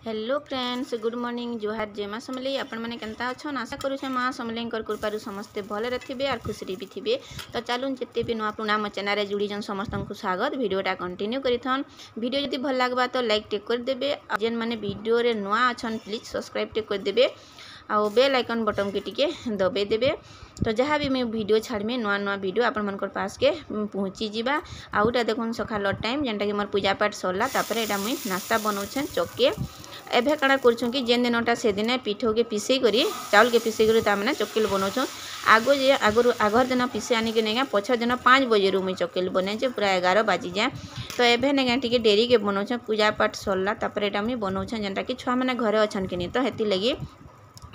Hello friends, good morning, जोहार, जय माँ समलेई। आपण मैंने केंता अच्छन आशा करुचे माँ समलेई कृपार समस्ते भले थे और खुशी भी थे। तो चलून जिते भी नुआ पुणा मो चैनल जुड़ीजन समस्त को स्वागत। वीडियोटा कंटिन्यू करिथन। वीडियो जदि भल लगवा तो लाइक टे करदे। जेन मैंने वीडियो रे नुआ अच्छन प्लीज सब्सक्राइब टे करदे आउ बेल आइकन बटन के टिके दबे देबे। तो जहाँ भी मैं वीडियो छाड़मी नुआ नुआ वीडियो आपण मन पास के पहुँची जावा। आउटा देखुन सकाल टाइम जेनटा कि मोर पूजा पाठ सरला तापर एटा मुई नास्ता बनाऊछे चक्के। एभे काଣା करछुं कि जेन दिनटा से दिन पिठो के पिसई करी चाउल के पिसई करी तामने चक्केल बनाऊछुं। आगर दिन पिसे आनी के नेगा पछ दिन 5 बजे मुई चक्केल बने जे पूरा 11 बाजी जाए। तो एभे नेगा टिके डेरी के बनाऊछे पूजा पाठ सरला तापर एटा मुई बनाऊछे जेनटा कि छुआ माने घरे अछन कि तो हेति लगी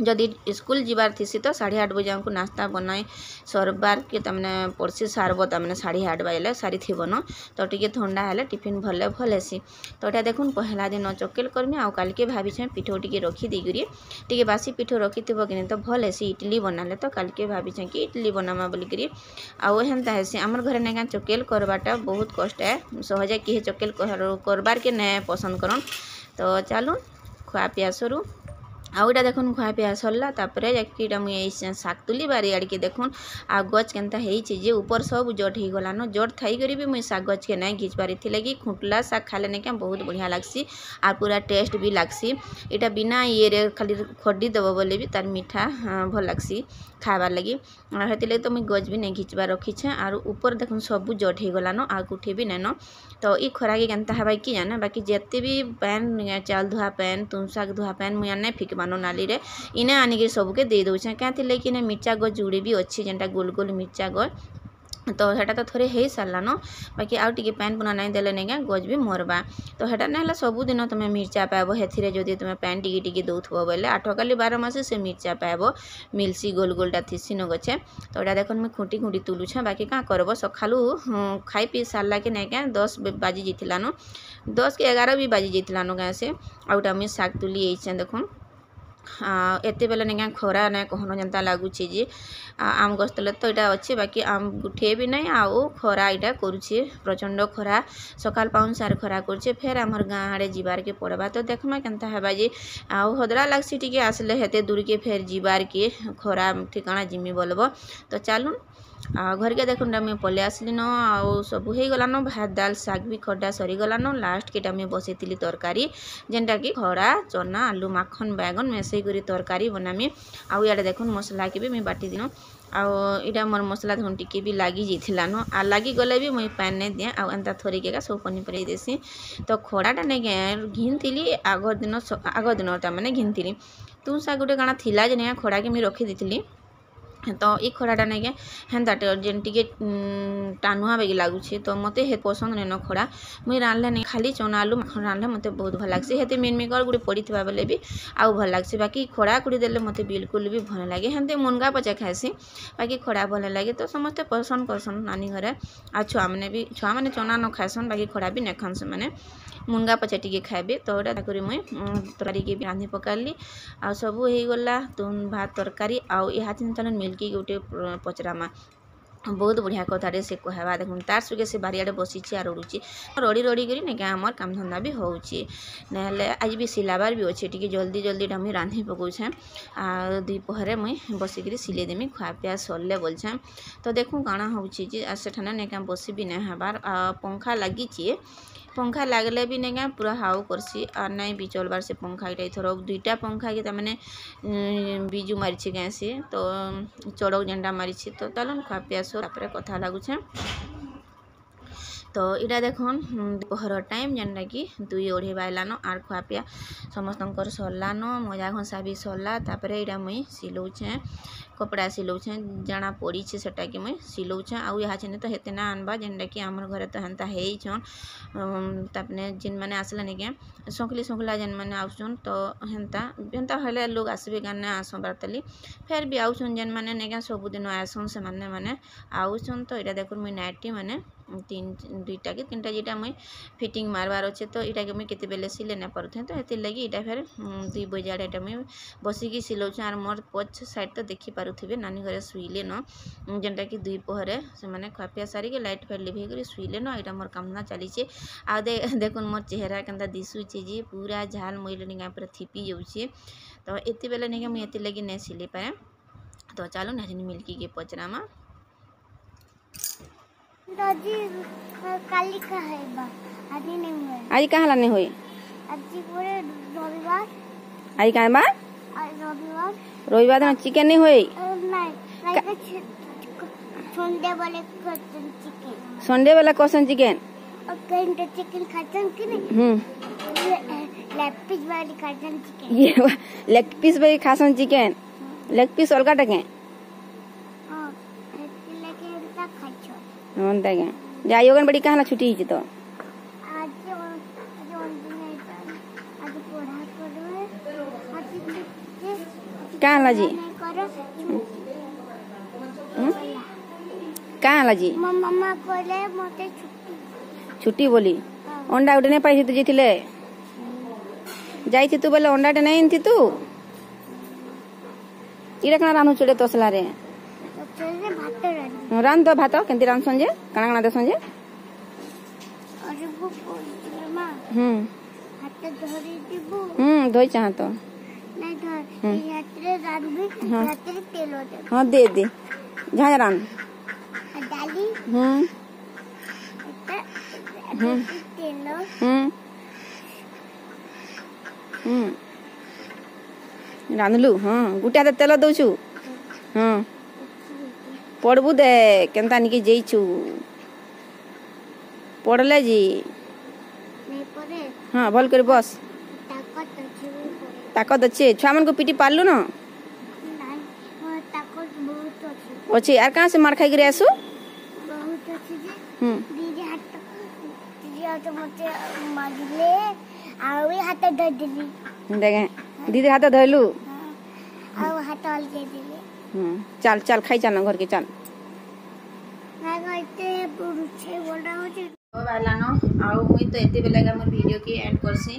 जदि स्कूल जीवार थीसी तो 8:30 बजे हमको नास्ता बनाई सरबार के तमने पड़सी सारब तमने 8:30 बजे सारी थी बनो। तो टिके ठंडा हेले टिफिन भले भल हेसी। तो एटा देखुन पहला दिन चक्केल करमी आउ काल के भाभी पिठो टिके रखी देगरी टिके बासी पिठो रखी थी कि तो भल हेसी। इडली बनाले तो काल के भाभी कि इडली बनामा बोलिकी आउ हेन्ता हेसी। आमर घरे नेगा चक्केल करवाटा बहुत कष्ट है, सहजे किए चक्केल करबार के नहीं पसंद करन। तो चलून खुआ पिया सरू। आउटा देखुन खुआ पिया सरला तापर जाकिटा मुझे शाग तुली बारी आड़के देखुन आ गच केनता जे ऊपर सब जट हो गलान। जट थी कर भी मुझे शाग गच के नहीं घिच पारी लगी खुंटला शाग खाले नहीं क्या बहुत बढ़िया लगसी आ पूरा टेस्ट भी लगसी। इटा बिना ये खाली खडी दब बोले भी तार मीठा भल लगसी खाबार लगी। हेती तो मुझे गज भी नहीं घिचबार रखीछे आर ऊपर देखुन सब जट हो गलान आ कुठे भी नैन। तो ई खरा के केनता है कि जाने बाकी जिते भी पैन चाउल धुआ पैन तुम शाग धुआ पैन मुझे नहीं फिकबानो नाली रे इने आनिक सबके दे दूचे क्या कि मिर्चा गज जुड़ी भी अच्छी जेनटा गोल गोल मिर्चा गज। तो हेटा तो थोड़े हो सारान बाकी आउ टिके पैन पुना नहीं देले नहीं गज भी मरबा। तो हेटा ना सबुदिन तुम मिर्चा पाइब हेथिरे जदि तुम पैन टिके टिके दौथब बोले 8 काली 12 मास से मिर्चा पाइब मिलसी गोल गोलटा थीसी न गछे। तो एटा देखन मैं खुंटी खुंटी तुलुछे बाकी क्या करब सकालू खाई पी सारा के नहीं क्या 10 बाजी जाइलान 10 के 11 भी बाजी जाइलान गाँ से आउटा मुझे शाग तुली आइछे देखुन। एते बेले नहीं खरा ना कहन जनता लगुच जे आम गछ तले तो यहाँ अच्छे बाकी आम गुठे भी नहीं आउ खरा यहाँ करुचे प्रचंड खरा सकाल पाउन सार खरा करुचे फेर आमर गाँ आड़े जीवार के पड़वा। तो देखमा केनता हेबा जे आउ हदरा लगसी टिके आसले हेते दूर के फेर जीवार के खरा ठिकाना जिमी बोलब। तो चलून घर के देखुन मुझे पलि आसली न आउ सब हो गलान भात दाल शाग भी खड्डा सरी गलान। लास्ट के मुझे बसई तरकारी जेनटा कि खड़ा चना आलू माखन बैगन मेसई कर तरकारी बनामी। आउ इे देखुन मसला के भी मुझे बाटी दिन आउ मोर मसला धुन टिके भी लगी जाइलान आ लगी गले भी मुझे पैन नहीं दिए आउ एंता थोड़ी के सब पनीपरिया देसी। तो खड़ाटा नहीं घिनी आग दिन मैंने घिनी तुम सा गोटे काଣା थिला जे नहीं खड़ा के मुझे रखी दी। तो ये खड़ाटा नहीं हेन्ता जेन टिके टानुआ बेगी लगुच तो मत हे पसंद नहीं न खड़ा मुई रांधले नहीं खाली चना आलू माखन रांधले मत बहुत भल लगे हेते मिनमिकर गोटे पड़ा बेले भी आउ भल लगे बाकी खड़ा खुड़ी देले मत बिल्कुल भी भल लगे हेन्ते मुनगा पचा खाएसी बाकी खड़ा भल लगे। तो समस्ते पसंद करसन नानी घरे आ छुआ मैंने चना न खाएसन बाकी खड़ा भी नहीं खान से मैंने मुनगा पचा टिके खाए। तो ये मुई तरकारी के भी रांधि पकाली आ सब हो गला तुम भात तरकारी आउ यहाँ चिंता मिल्की गोटे पचरामा बहुत बढ़िया कथाटे से कहवा देखुन तार सुगे से बारियाड़े बसी आर रड़ुची रड़ी रड़ी कर नहीं आमर काम धंदा भी होची ना आज भी सिलाबार भी अच्छे टी जल्दी जल्दी मुझे रांधि पकाऊे आ दुपहर मुई बसिक सिलेदेमी खुआ पिया सरले बोलछे। तो देखूँ काଣା होची सेठाने नहीं बसी भी नहीं हबार पंखा लगी पंखा लगले भी नहीं पूरा हाउ करसी और नहीं भी चलबार से पंखा इटा थर 2टा पंखा के तमें बिजू मारी गाँ से तो चढ़क जेनटा मारी। तो चलन खुआ पिया सर कथा लगुचे। तो इटा देखुन दोपहर टाइम जेनटा कि 2-2:30 बाजलान आर खुआ पिया समस्त सरलान मजा घसा भी सरला। तापर इटा मुई सिलौछे कपड़ा सिलौछे जाना पड़ी सेटा कि मुई सिलौछे आउ यहाँ चिन्ह तो हेते ना आनबा जेनटा कि आमर घरे तो हेन्ता हेन तापने जिन मैंने आसले नहीं क्या संखला जेन मैंने आउसन तो हेन्ता हेले लोग आसबे गाने आसन बारतली फेर भी आउसन जेन मैंने नहीं क्या सबुदिन आसन से मैंने आउसन। तो यहाँ देखो मुई नाइटी मैंने 2टा कि 3टा जेटा मुई फिटिंग मारबार अच्छे तो यहाँ के मुई केते बेले सिले नहीं पारे तो हेतिर लगी यहाँ फेर 2 बजे आड़े मुई बसिकी सिलौछे आर मोर पछ साइड तो देखी पारुथिबे नानी घरे सुइले न जेनटा कि दुई पहरे से माने खापिया सारी के लाइट फाइट लिभे करी सुइले न एटा मोर कामना चली छे आ देखुन मोर चेहरा केनता दिसु छे जी पूरा झाल मोइले निगा पूरा थिपी जाउछे तो एते बेले निगा मु एते लगी नै सिले पाए तो चलो नानी मिल्की के पचरामा दादी काली का है बा आज नहीं हुए आज कहां नहीं होई आज पूरे रविवार आज का बा रविवार में चिकन नहीं होई नहीं संडे वाले कटन चिकन संडे वाला कौन चिकन और कहीं चिकन खाचन कि नहीं लेग पीस वाली खाचन चिकन ये लेग पीस वाली खासन चिकन लेग पीस अलगा टके हां लेके उनका खाचो होन टके जायोगन बड़ी कहां छुट्टी हिज तो आज नहीं आज पढ़ा करो आज कहां ला जी कहां ला जी मम्मा कोले मोते छुट्टी बोली अंडा उठे नहीं पाई तू जीतिले जाई तू बोले अंडा नहीं इनती तू इरा कना रानु चुड़े तसला रे भात रान तो भात केंती रान संजे कना कना दे संजे अरे वो मां हाथ धरी दिबो धोई चाह तो नहीं धर यात्रे रान भी यात्रे तेल दे हां दे दे जा रान डाली तेल रांधलु हाँ गुटे हाथ तेल दौचु हाँ पढ़बू दे केनता निके जेइछु पढ़ले जी नहीं पढ़े हाँ भल कर बस ताकत अच्छे छुआ मन को पीटी पारलु न ताकत बहुत अच्छे अच्छे यार कहाँ से मार खाई करे आसु बहुत अच्छे जी दीदी हाथ मोटे मारले आवे हाथ धर दिली देखे दीदी हाथ धरलु आ हाथ हल के दिले चल चल खाई चल घर के चल ना कहते पुरुषे बोला हो जे बालानो आउ मुई तो एते बेला हमर वीडियो के एंड करसी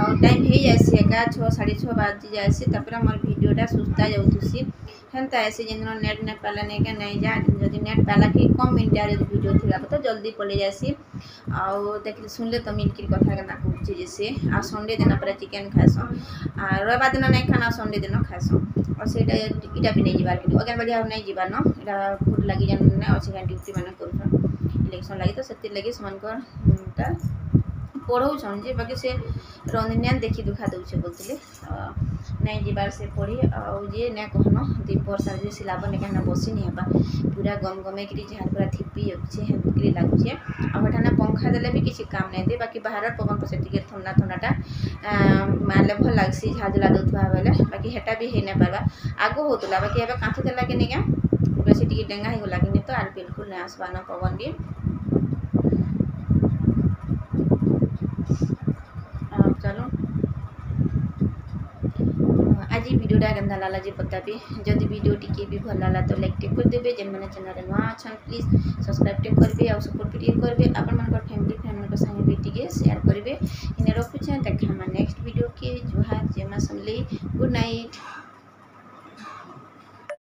आउ टाइम हे जायसी एका 6 6:30 बाजी जायसी तपर हमर वीडियोटा सुस्ता जाउतुसी हेंता ऐसे जिन नेट ने पाला ने के नहीं जा जदी नेट पाला कि कम मिनट रे वीडियो थिला तो जल्दी पले जायसी आउ देखि सुनले तो मिनकी कथा के ना कहूची जैसे आ संडे दिन पर चिकन खासो आ रविवार दिन नहीं खाना संडे दिन खासो और सेटा इटा भी नहीं जीवार कि अगन बढ़िया नहीं जीवार न इटा फूड लागि जन ने अछि गां ड्यूटी माने करू इलेक्शन लगी तो से लगी सेमानकर पढ़ाऊ जे बाकी से रंजनियान देखी दुखा दौचे बोलते नहीं जीवार से पढ़ी आउ जे ने कहनो दीपर सारे सिलाब ने कहना बसी नहीं हेबा पूरा गम गमे कि झाड़ पूरा थिपी जाउछे हेकरी लागुछे आ हठाना पंखा देले भी किसी काम नहीं दे बाकी बाहर पवन पसे टिके ठंडा ठंडाटा मारले भल लागसी झाड़ जला दउथवा बेले बाकी हेटा भी हे न पारबा आगो होतला बाकी एबे काठी देला के निगा बेसी टिके डेंगा हे गला कि तो आर बिल्कुल न आसबा न पवन भी चलो आज वीडियोटा गंदा लाला जी बताबी जदि वीडियो टिके भी भल लाला तो लाइक टेक कर देबे जेन माने चैनल रे नवा अछन प्लीज सब्सक्राइब टेक करबे और सपोर्ट भी करबे अपन मन को फैमिली को संगे भी टिके शेयर करबे इने रखु छ देखा नेक्स्ट वीडियो के जोहार जय मां समली गुड नाइट।